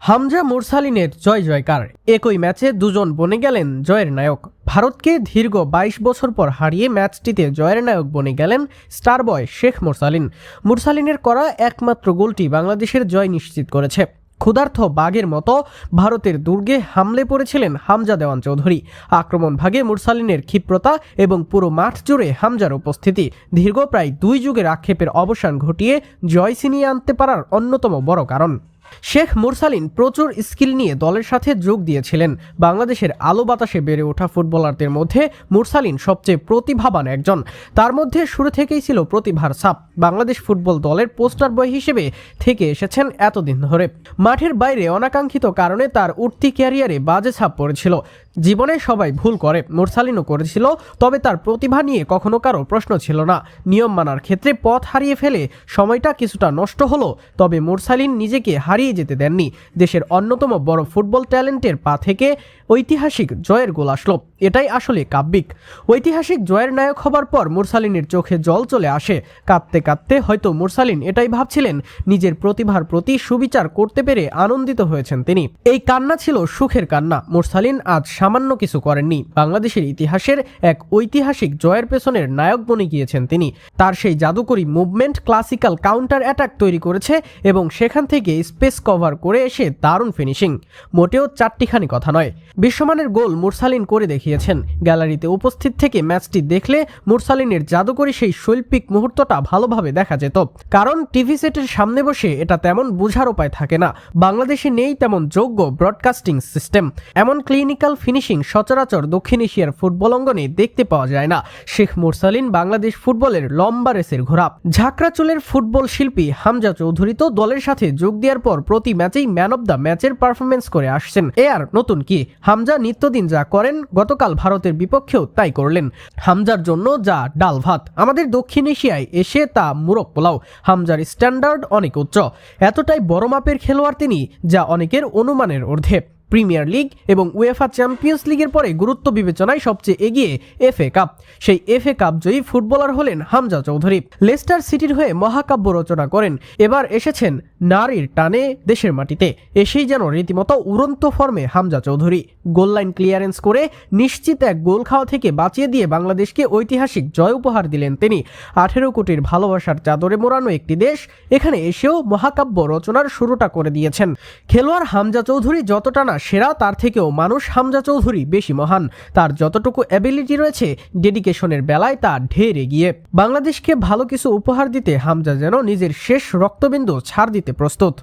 হামজা মুরসালিনের জয় জয়কার। একই ম্যাচে দুজন বনে গেলেন জয়ের নায়ক। ভারতকে দীর্ঘ ২২ বছর পর হারিয়ে ম্যাচটিতে জয়ের নায়ক বনে গেলেন স্টার বয় শেখ মুরসালিন। মুরসালিনের করা একমাত্র গোলটি বাংলাদেশের জয় নিশ্চিত করেছে। ক্ষুধার্ত বাঘের মতো ভারতের দুর্গে হামলে পড়েছিলেন হামজা দেওয়ান চৌধুরী। আক্রমণ ভাগে মুরসালিনের ক্ষিপ্রতা এবং পুরো মাঠ জুড়ে হামজার উপস্থিতি দীর্ঘ প্রায় ২ যুগের আক্ষেপের অবসান ঘটিয়ে জয় ছিনিয়ে আনতে পারার অন্যতম বড় কারণ। শেখ মুরসালিন প্রচুর স্কিল নিয়ে দলের সাথে যোগ দিয়েছিলেন। বাংলাদেশের আলো বাতাসে বেড়ে ওঠা ফুটবলারদের মধ্যে মুরসালিন সবচেয়ে প্রতিভাবান একজন। তার মধ্যে শুরু থেকেই ছিল প্রতিভার ছাপ। বাংলাদেশ ফুটবল দলের পোস্টার বয় হিসেবে থেকে এসেছেন এতদিন ধরে। মাঠের বাইরে অনাকাঙ্ক্ষিত কারণে তার উঠতি ক্যারিয়ারে বাজে ছাপ পড়েছিল। জীবনে সবাই ভুল করে, মুরসালিনও করেছিল, তবে তার প্রতিভা নিয়ে কখনো কারো প্রশ্ন ছিল না। নিয়ম মানার ক্ষেত্রে পথ হারিয়ে ফেলে সময়টা কিছুটা নষ্ট হলো, তবে মুরসালিন নিজেকে হারিয়ে যেতে দেননি। দেশের অন্যতম বড় ফুটবল ট্যালেন্টের পা থেকে ঐতিহাসিক জয়ের গোল আসলো, এটাই আসলে কাব্যিক। ঐতিহাসিক জয়ের নায়ক হবার পর মুরসালিনের চোখে জল চলে আসে। কাঁদতে কাঁদতে হয়তো মুরসালিন এটাই ভাবছিলেন, নিজের প্রতিভার প্রতি সুবিচার করতে পেরে আনন্দিত হয়েছেন তিনি। এই কান্না ছিল সুখের কান্না। মুরসালিন আজ সামান্য কিছু করেননি, বাংলাদেশের ইতিহাসের এক ঐতিহাসিক জয়ের পেছনের নায়ক বনে গিয়েছেন তিনি। তার সেই জাদুকরী মুভমেন্ট ক্লাসিক্যাল কাউন্টার অ্যাটাক তৈরি করেছে এবং সেখান থেকে স্পেস কভার করে এসে দারুণ ফিনিশিং। মোটেও চারটিখানি কথা নয়, বিশ্বমানের গোল মুরসালিন করে দেখিয়েছেন। গ্যালারিতে উপস্থিত থেকে ম্যাচটি দেখলে মুরসালিনের জাদুকরী সেই শৈল্পিক মুহূর্তটা ভালোভাবে দেখা যেত, কারণ টিভি সেটের সামনে বসে এটা তেমন বোঝার উপায় থাকে না। বাংলাদেশে নেই তেমন যোগ্য ব্রডকাস্টিং সিস্টেম। এমন ক্লিনিক্যাল ফিনিশিং সচরাচর দক্ষিণ এশিয়ার ফুটবল অঙ্গনে দেখতে পাওয়া যায় না। শেখ মুরসালিন বাংলাদেশ ফুটবলের লম্বা রেসের ঘোড়া। ঝাঁকড়া চুলের ফুটবল শিল্পী হামজা চৌধুরী তো দলের সাথে যোগ দেওয়ার পর প্রতি ম্যাচেই ম্যান অব দ্য ম্যাচের পারফরমেন্স করে আসছেন। এ আর নতুন কি, হামজা নিত্যদিন যা করেন গতকাল ভারতের বিপক্ষেও তাই করলেন। হামজার জন্য যা ডাল ভাত, আমাদের দক্ষিণ এশিয়ায় এসে তা মুরগ পোলাও। হামজার স্ট্যান্ডার্ড অনেক উচ্চ, এতটাই বড় মাপের খেলোয়াড় তিনি, যা অনেকের অনুমানের ঊর্ধ্বে। প্রিমিয়ার লিগ এবং উয়েফা চ্যাম্পিয়ন্স লিগের পরে গুরুত্ব বিবেচনায় সবচেয়ে এগিয়ে এফএ কাপ। সেই এফএ কাপ জয়ী ফুটবলার হলেন হামজা চৌধুরী। লেস্টার সিটির হয়ে মহাকাব্য রচনা করেন। এবার এসেছেন নারীর টানে দেশের মাটিতে। এসেই যেন রীতিমতো উড়ন্ত ফর্মে Hamza Chowdhury. Goal line clearance করে নিশ্চিত এক গোল খাওয়া থেকে বাঁচিয়ে দিয়ে বাংলাদেশকে ঐতিহাসিক জয় উপহার দিলেন তিনি। 18 কোটির ভালোবাসার চাদরে মোড়ানো একটি দেশ এখানে এসেও মহাকাব্য রচনার শুরুটা করে দিয়েছেন। খেলোয়াড় হামজা চৌধুরী যতটা না সেরা, তার থেকেও মানুষ হামজা চৌধুরী বেশি মহান। তার যতটুকু অ্যাবিলিটি রয়েছে ডেডিকেশনের বেলায় তা ঢের এগিয়ে। বাংলাদেশকে ভালো কিছু উপহার দিতে হামজা যেন নিজের শেষ রক্তবিন্দু ছাড় দিতে প্রস্তুত।